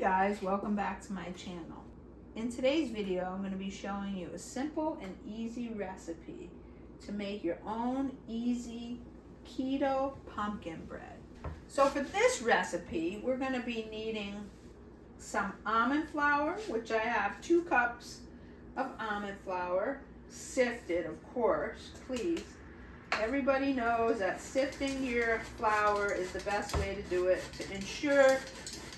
guys, welcome back to my channel. In today's video, I'm going to be showing you a simple and easy recipe to make your own easy keto pumpkin bread. So for this recipe, we're going to be needing some almond flour, which I have 2 cups of almond flour, sifted of course, please. Everybody knows that sifting your flour is the best way to do it to ensure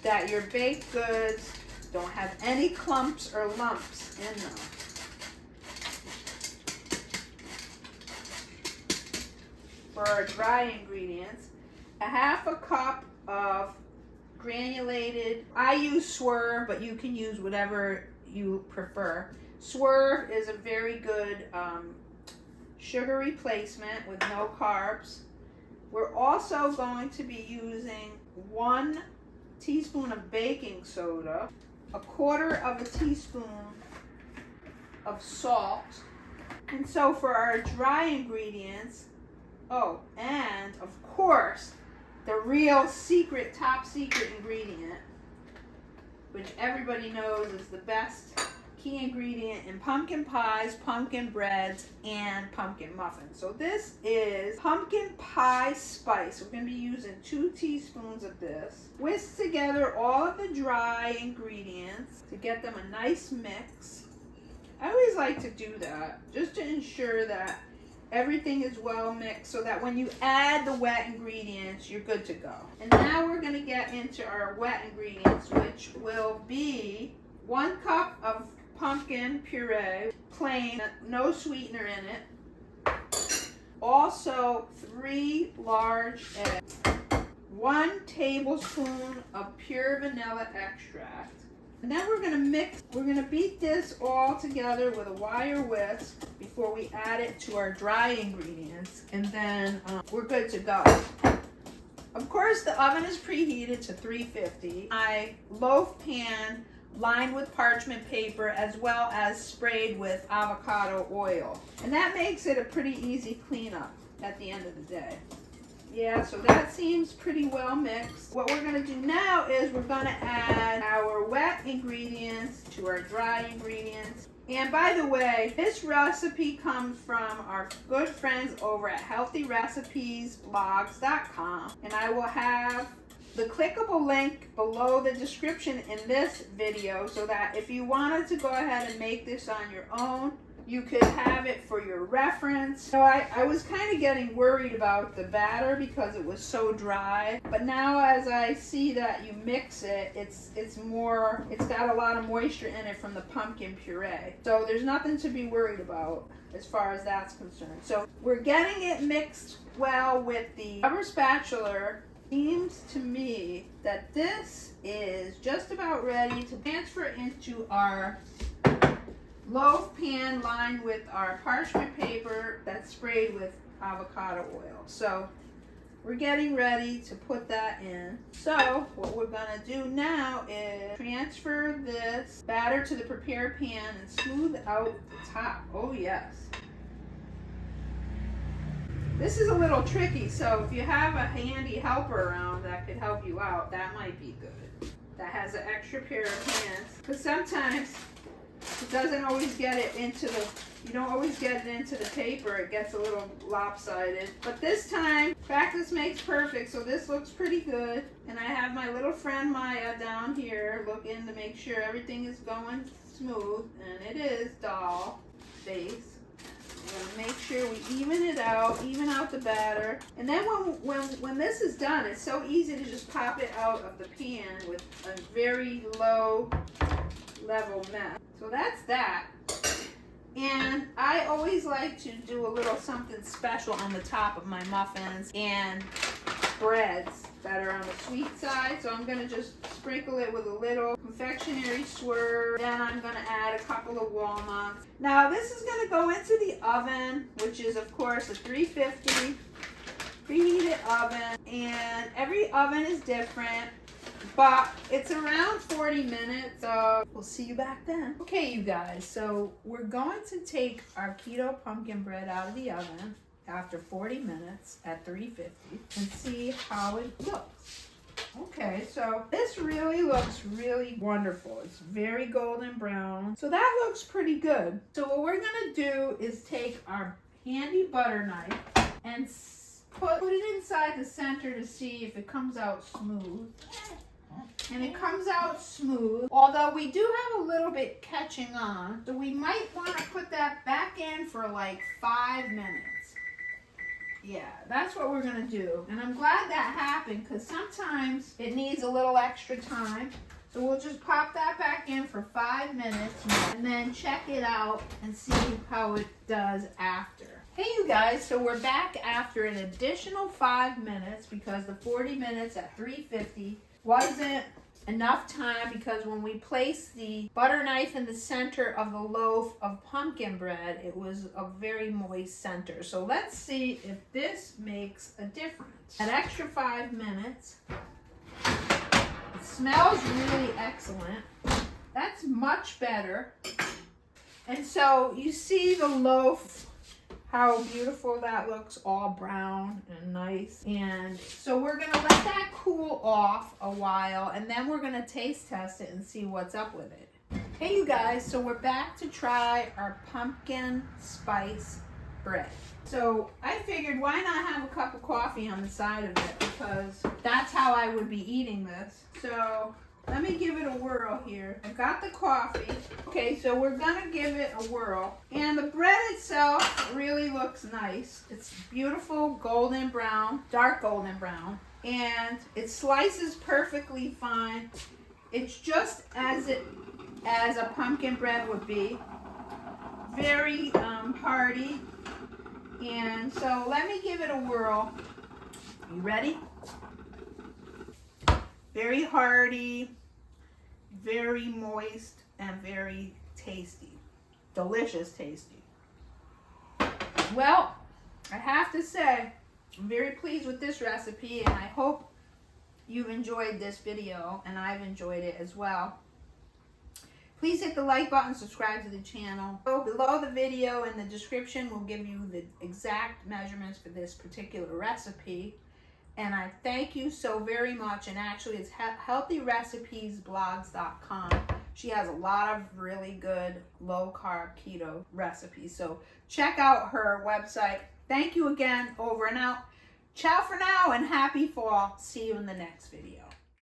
that your baked goods don't have any clumps or lumps in them. For our dry ingredients, a half a cup of granulated, I use Swerve, but you can use whatever you prefer. Swerve is a very good sugar replacement with no carbs. We're also going to be using 1 teaspoon of baking soda, 1/4 of a teaspoon of salt. And so for our dry ingredients, and of course, the real secret, top secret ingredient, which everybody knows is the best key ingredient in pumpkin pies, pumpkin breads, and pumpkin muffins. So this is pumpkin pie spice. We're going to be using 2 teaspoons of this. Whisk together all of the dry ingredients to get them a nice mix. I always like to do that just to ensure that everything is well mixed so that when you add the wet ingredients, you're good to go. And now we're going to get into our wet ingredients, which will be 1 cup of pumpkin puree, plain, no sweetener in it. Also 3 large eggs, 1 tablespoon of pure vanilla extract. And then we're going to beat this all together with a wire whisk before we add it to our dry ingredients, and then we're good to go. Of course, the oven is preheated to 350. My loaf pan lined with parchment paper as well as sprayed with avocado oil. And that makes it a pretty easy cleanup at the end of the day. Yeah, so that seems pretty well mixed. What we're going to do now is we're going to add our wet ingredients to our dry ingredients. And by the way, this recipe comes from our good friends over at healthyrecipesblogs.com, and I will have the clickable link below the description in this video so that if you wanted to go ahead and make this on your own, you could have it for your reference. So I was kind of getting worried about the batter because it was so dry, but now as I see that you mix it, it's got a lot of moisture in it from the pumpkin puree. So there's nothing to be worried about as far as that's concerned. So we're getting it mixed well with the rubber spatula. Seems to me that this is just about ready to transfer into our loaf pan lined with our parchment paper that's sprayed with avocado oil. So we're getting ready to put that in. So what we're going to do now is transfer this batter to the prepared pan and smooth out the top. Oh yes. This is a little tricky, so if you have a handy helper around that could help you out, that might be good. That has an extra pair of hands. Because sometimes it doesn't always get it into you don't always get it into the paper. It gets a little lopsided. But this time, practice makes perfect, so this looks pretty good. And I have my little friend Maya down here looking to make sure everything is going smooth. And it is, doll face. We're going to make sure we even out the batter. And then when this is done, it's so easy to just pop it out of the pan with a very low level mess. So that's that. And I always like to do a little something special on the top of my muffins and breads that are on the sweet side. So I'm going to just sprinkle it with a little confectionery Swerve. Then I'm going to add a couple of walnuts. Now this is going to go into the oven, which is of course a 350 preheated oven. And every oven is different, but it's around 40 minutes. So we'll see you back then. Okay, you guys, so we're going to take our keto pumpkin bread out of the oven after 40 minutes at 350 and see how it looks. Okay, so this really looks really wonderful. It's very golden brown. So that looks pretty good. So what we're gonna do is take our handy butter knife and put it inside the center to see if it comes out smooth. And it comes out smooth, although we do have a little bit catching on. So we might want to put that back in for like 5 minutes. Yeah, that's what we're going to do. And I'm glad that happened because sometimes it needs a little extra time. So we'll just pop that back in for 5 minutes and then check it out and see how it does after. Hey you guys, so we're back after an additional 5 minutes because the 40 minutes at 350 wasn't enough time because when we placed the butter knife in the center of the loaf of pumpkin bread, it was a very moist center. So let's see if this makes a difference. An extra 5 minutes. It smells really excellent. That's much better. And so you see the loaf, how beautiful that looks, all brown and nice. And so we're gonna let that cool off a while and then we're gonna taste test it and see what's up with it. Hey you guys, so we're back to try our pumpkin spice bread. So I figured why not have a cup of coffee on the side of it because that's how I would be eating this. So let me give it a whirl here. I've got the coffee. Okay, so we're gonna give it a whirl. And the bread itself really looks nice. It's beautiful golden brown, dark golden brown. And it slices perfectly fine. It's just as a pumpkin bread would be. Very hearty. And so let me give it a whirl. You ready? Very hearty, very moist, and very tasty. Delicious tasty. Well, I have to say, I'm very pleased with this recipe, and I hope you've enjoyed this video, and I've enjoyed it as well. Please hit the like button, subscribe to the channel. Below the video in the description will give you the exact measurements for this particular recipe. And I thank you so very much. And actually, it's healthyrecipeesblogs.com. She has a lot of really good low-carb keto recipes. So check out her website. Thank you again. Over and out. Ciao for now and happy fall. See you in the next video.